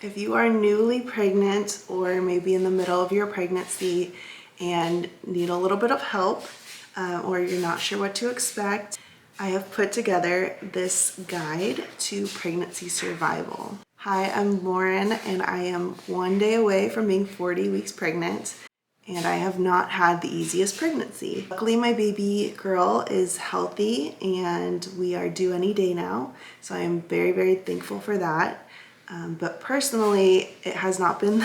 If you are newly pregnant or maybe in the middle of your pregnancy and need a little bit of help, or you're not sure what to expect, I have put together this guide to pregnancy survival. Hi, I'm Lauren and I am 1 day away from being 40 weeks pregnant, and I have not had the easiest pregnancy. Luckily, my baby girl is healthy and we are due any day now, so I am very, very thankful for that. But personally, it has not been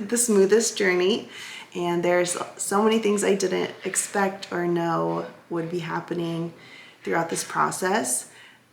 the smoothest journey, and there's so many things I didn't expect or know would be happening throughout this process.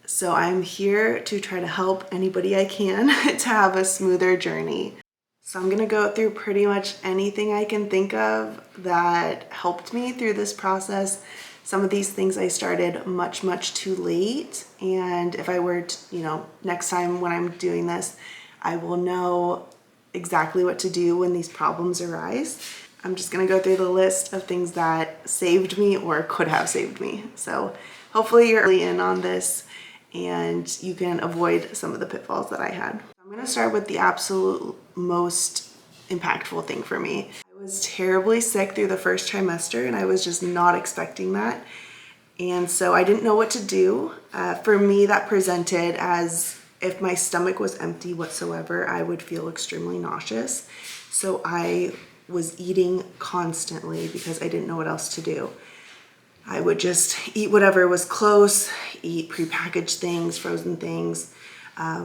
So I'm here to try to help anybody I can to have a smoother journey. So I'm gonna go through pretty much anything I can think of that helped me through this process. Some of these things I started much, much too late, and if I were to, next time when I'm doing this, I will know exactly what to do when these problems arise. I'm just gonna go through the list of things that saved me or could have saved me. So hopefully you're early in on this and you can avoid some of the pitfalls that I had. I'm gonna start with the absolute most impactful thing for me. I was terribly sick through the first trimester and I was just not expecting that. And so I didn't know what to do. For me, that presented as if my stomach was empty whatsoever, I would feel extremely nauseous. So I was eating constantly because I didn't know what else to do. I would just eat whatever was close, eat prepackaged things, frozen things,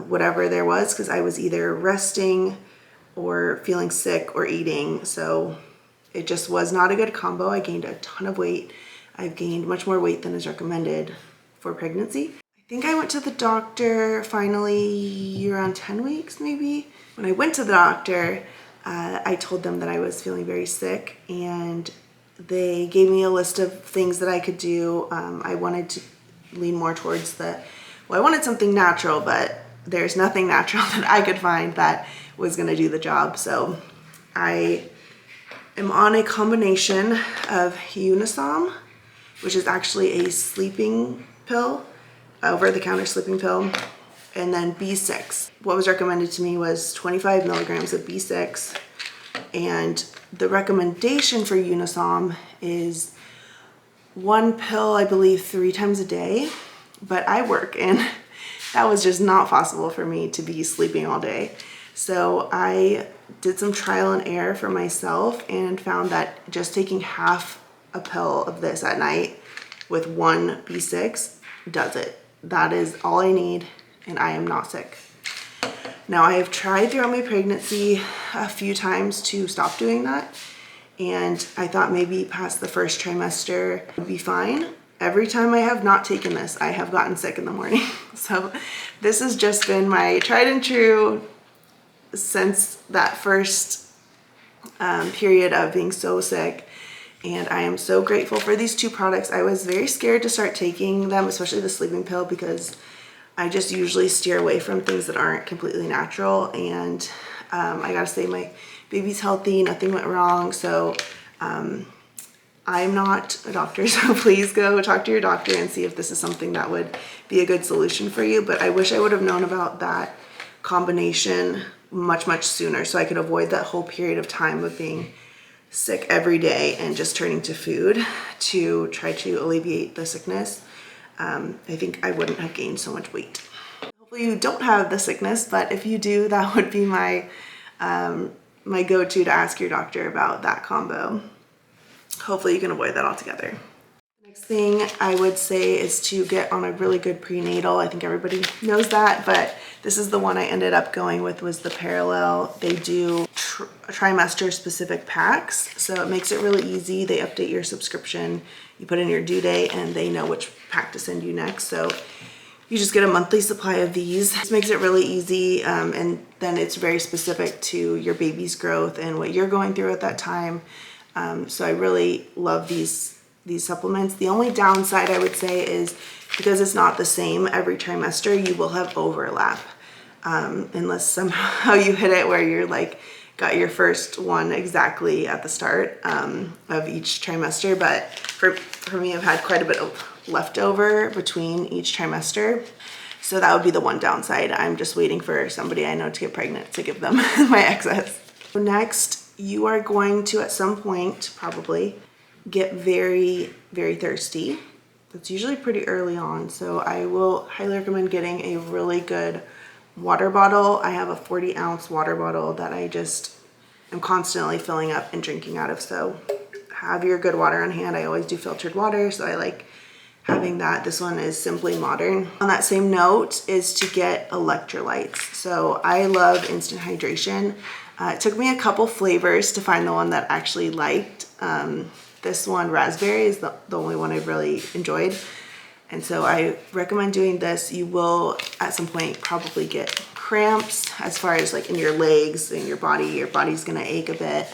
whatever there was, because I was either resting or feeling sick or eating. So it just was not a good combo. I gained a ton of weight. I've gained much more weight than is recommended for pregnancy. I think I went to the doctor finally around 10 weeks maybe. When I went to the doctor, I told them that I was feeling very sick, and they gave me a list of things that I could do. I wanted to lean more towards I wanted something natural, but there's nothing natural that I could find that was gonna do the job. So I am on a combination of Unisom, which is actually a sleeping pill, over-the-counter sleeping pill, and then B6. What was recommended to me was 25 milligrams of B6, and the recommendation for Unisom is 1 pill, I believe, 3 times a day, but I work and that was just not possible for me to be sleeping all day. So I did some trial and error for myself and found that just taking half a pill of this at night with 1 B6 does it. That is all I need, and I am not sick. Now, I have tried throughout my pregnancy a few times to stop doing that, and I thought maybe past the first trimester would be fine. Every time I have not taken this, I have gotten sick in the morning. So this has just been my tried and true since that first period of being so sick. And I am so grateful for these 2 products. I was very scared to start taking them, especially the sleeping pill, because I just usually steer away from things that aren't completely natural. And I gotta say, my baby's healthy, nothing went wrong. So I'm not a doctor, so please go talk to your doctor and see if this is something that would be a good solution for you. But I wish I would have known about that combination much, much sooner, so I could avoid that whole period of time of being sick every day and just turning to food to try to alleviate the sickness. I think I wouldn't have gained so much weight. Hopefully you don't have the sickness, but if you do, that would be my my go-to to ask your doctor about that combo. Hopefully you can avoid that altogether. Next thing I would say is to get on a really good prenatal. I think everybody knows that, but this is the one I ended up going with, was the Parallel. They do trimester specific packs, so it makes it really easy. They update your subscription, you put in your due date, and they know which pack to send you next. So you just get a monthly supply of these. This makes it really easy, and then it's very specific to your baby's growth and what you're going through at that time. So I really love these supplements. The only downside I would say is because it's not the same every trimester, you will have overlap, unless somehow you hit it where you're like got your first one exactly at the start of each trimester. But for me, I've had quite a bit of leftover between each trimester. So that would be the one downside. I'm just waiting for somebody I know to get pregnant to give them my excess. So next, you are going to, at some point, probably, get very, very thirsty. It's usually pretty early on, so I will highly recommend getting a really good water bottle. I have a 40-ounce water bottle that I just am constantly filling up and drinking out of, so have your good water on hand. I always do filtered water, so I like having that. This one is Simply Modern. On that same note is to get electrolytes. So I love instant hydration. It took me a couple flavors to find the one that I actually liked. This one, raspberry, is the only one I've really enjoyed. And so I recommend doing this. You will, at some point, probably get cramps as far as like in your legs and your body. Your body's gonna ache a bit.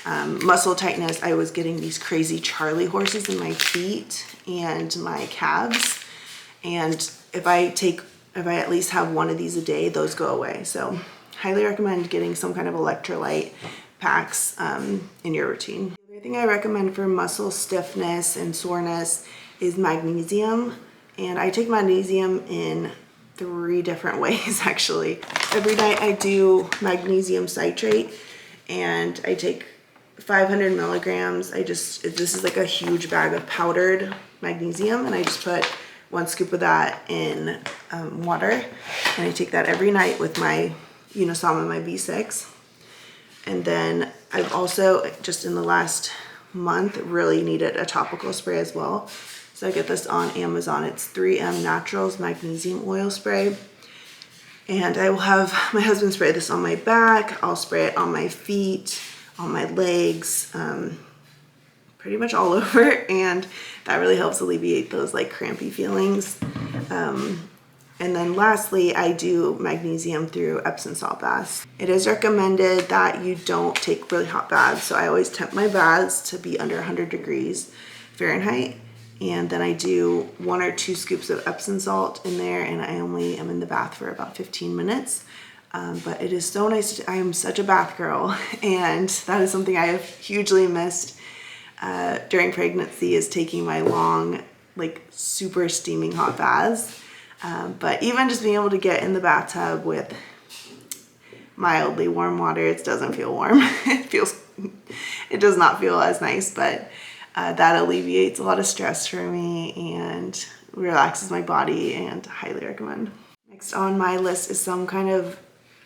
Muscle tightness. I was getting these crazy Charlie horses in my feet and my calves. And if I at least have one of these a day, those go away. So highly recommend getting some kind of electrolyte packs in your routine. The other thing I recommend for muscle stiffness and soreness is magnesium. And I take magnesium in 3 different ways actually. Every night I do magnesium citrate, and I take 500 milligrams. This is like a huge bag of powdered magnesium, and I just put 1 scoop of that in water, and I take that every night with my Unisoma, my V6. And then I've also, just in the last month, really needed a topical spray as well. So I get this on Amazon. It's 3M Naturals Magnesium Oil Spray. And I will have my husband spray this on my back. I'll spray it on my feet, on my legs, pretty much all over. And that really helps alleviate those like crampy feelings. And then lastly, I do magnesium through Epsom salt baths. It is recommended that you don't take really hot baths. So I always temp my baths to be under 100 degrees Fahrenheit. And then I do 1 or 2 scoops of Epsom salt in there, and I only am in the bath for about 15 minutes. But it is so nice. I am such a bath girl, and that is something I have hugely missed during pregnancy, is taking my long, like super steaming hot baths. But even just being able to get in the bathtub with mildly warm water, it doesn't feel warm. It does not feel as nice, but that alleviates a lot of stress for me and relaxes my body, and highly recommend. Next on my list is some kind of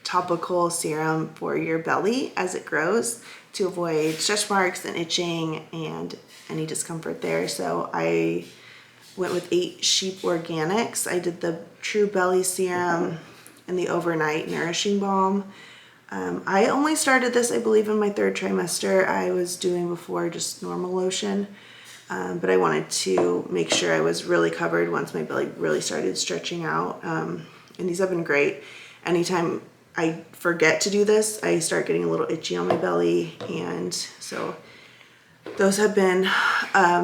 topical serum for your belly as it grows to avoid stretch marks and itching and any discomfort there. So I went with 8 Sheep Organics. I did the True Belly Serum and the Overnight Nourishing Balm. I only started this, I believe, in my 3rd trimester. I was doing before just normal lotion, but I wanted to make sure I was really covered once my belly really started stretching out. And these have been great. Anytime I forget to do this, I start getting a little itchy on my belly, and so those have been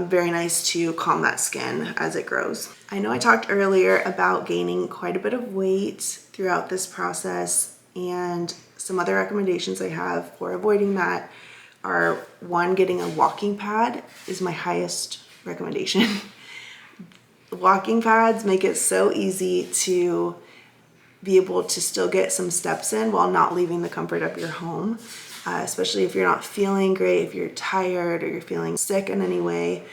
very nice to calm that skin as it grows. I know I talked earlier about gaining quite a bit of weight throughout this process, and some other recommendations I have for avoiding that are, 1, getting a walking pad is my highest recommendation. Walking pads make it so easy to be able to still get some steps in while not leaving the comfort of your home, especially if you're not feeling great, if you're tired or you're feeling sick in any way.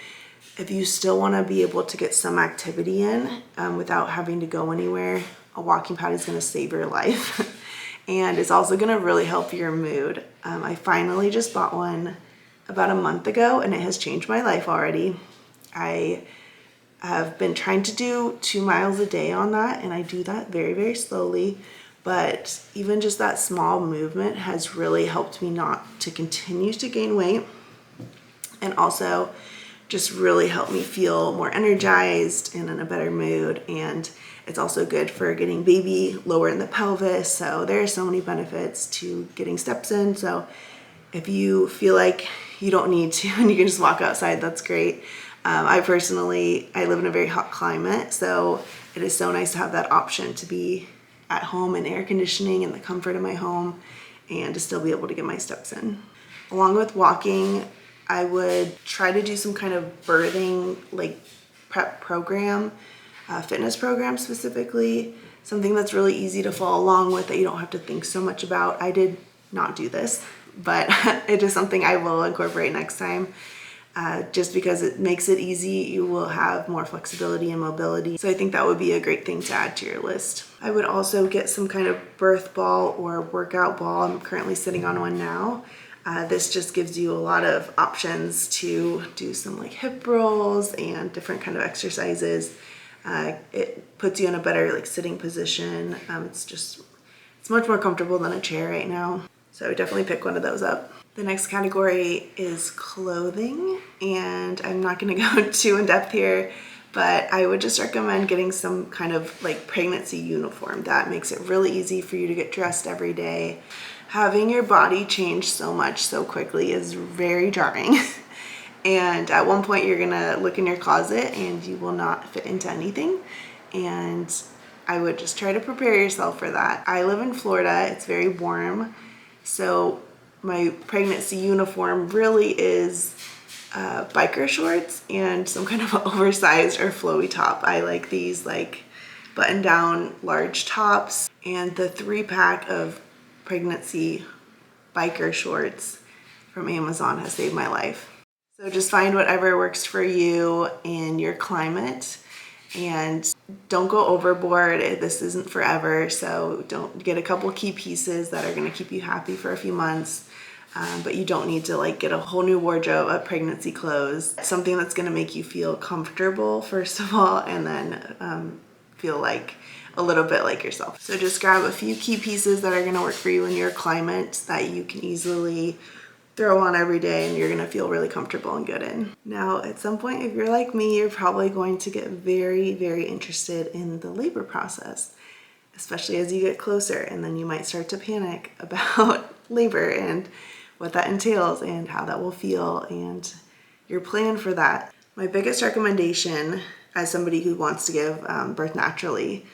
If you still want to be able to get some activity in without having to go anywhere, a walking pad is going to save your life. And it's also going to really help your mood. I finally just bought one about a month ago, and it has changed my life already. I have been trying to do 2 miles a day on that, and I do that very, very slowly. But even just that small movement has really helped me not to continue to gain weight, and also just really helped me feel more energized and in a better mood. And it's also good for getting baby lower in the pelvis. So there are so many benefits to getting steps in. So if you feel like you don't need to and you can just walk outside, that's great. I live in a very hot climate, so it is so nice to have that option to be at home in air conditioning in the comfort of my home and to still be able to get my steps in. Along with walking, I would try to do some kind of birthing like prep program, fitness program specifically. something that's really easy to follow along with that you don't have to think so much about. I did not do this, but it is something I will incorporate next time. Just because it makes it easy, you will have more flexibility and mobility. So I think that would be a great thing to add to your list. I would also get some kind of birth ball or workout ball. I'm currently sitting on one now. This just gives you a lot of options to do some like hip rolls and different kind of exercises. It puts you in a better like sitting position. It's much more comfortable than a chair right now. So I would definitely pick one of those up. The next category is clothing, and I'm not gonna go too in depth here, but I would just recommend getting some kind of like pregnancy uniform. That makes it really easy for you to get dressed every day. Having your body change so much so quickly is very jarring. And at one point you're gonna look in your closet and you will not fit into anything. And I would just try to prepare yourself for that. I live in Florida, it's very warm. So my pregnancy uniform really is biker shorts and some kind of oversized or flowy top. I like these like button down large tops, and the 3-pack of pregnancy biker shorts from Amazon has saved my life. So just find whatever works for you in your climate and don't go overboard. This isn't forever, so don't get a couple key pieces that are going to keep you happy for a few months. But you don't need to like get a whole new wardrobe of pregnancy clothes. Something that's going to make you feel comfortable first of all, and then feel like a little bit like yourself. So just grab a few key pieces that are going to work for you in your climate that you can easily throw on every day and you're going to feel really comfortable and good in. Now at some point, if you're like me, you're probably going to get very, very interested in the labor process, especially as you get closer, and then you might start to panic about labor and what that entails and how that will feel and your plan for that. My biggest recommendation as somebody who wants to give birth naturally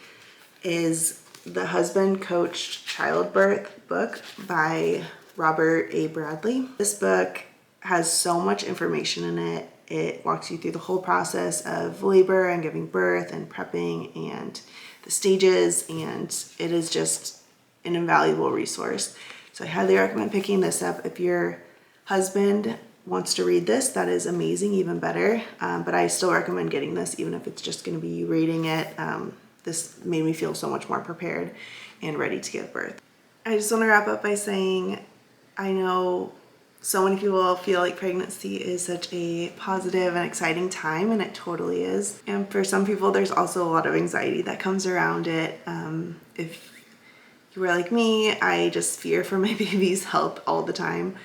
is the Husband Coached Childbirth book by Robert A. Bradley. This book has so much information in it. It walks you through the whole process of labor and giving birth and prepping and the stages, and it is just an invaluable resource. So I highly recommend picking this up. If your husband wants to read this, that is amazing, even better. But I still recommend getting this, even if it's just going to be you reading it. This made me feel so much more prepared and ready to give birth. I just want to wrap up by saying, I know so many people feel like pregnancy is such a positive and exciting time, and it totally is. And for some people, there's also a lot of anxiety that comes around it. If you were like me, I just fear for my baby's health all the time.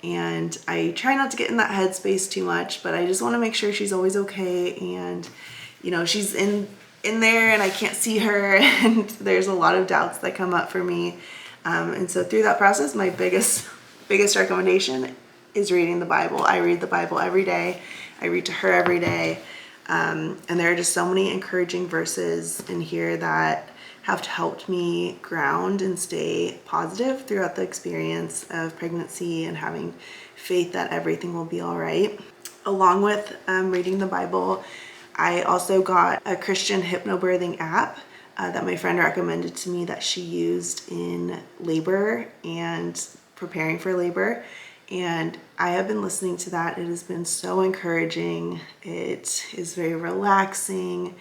And I try not to get in that headspace too much, but I just want to make sure she's always okay. And, you know, she's in there and I can't see her, and there's a lot of doubts that come up for me. And so through that process, my biggest recommendation is reading the Bible. I read the Bible every day. I read to her every day. And there are just so many encouraging verses in here that have helped me ground and stay positive throughout the experience of pregnancy and having faith that everything will be all right. Along with reading the Bible, I also got a Christian hypnobirthing app that my friend recommended to me that she used in labor and preparing for labor. And I have been listening to that. It has been so encouraging. It is very relaxing,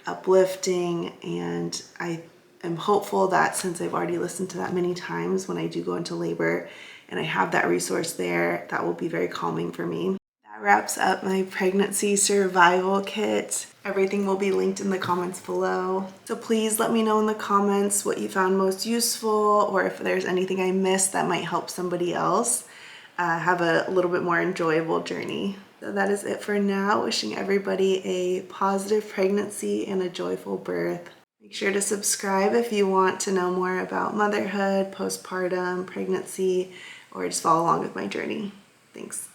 uplifting, and I am hopeful that since I've already listened to that many times, when I do go into labor and I have that resource there, that will be very calming for me. That wraps up my pregnancy survival kit. Everything will be linked in the comments below. So please let me know in the comments what you found most useful, or if there's anything I missed that might help somebody else have a little bit more enjoyable journey. So that is it for now. Wishing everybody a positive pregnancy and a joyful birth. Make sure to subscribe if you want to know more about motherhood, postpartum, pregnancy, or just follow along with my journey. Thanks.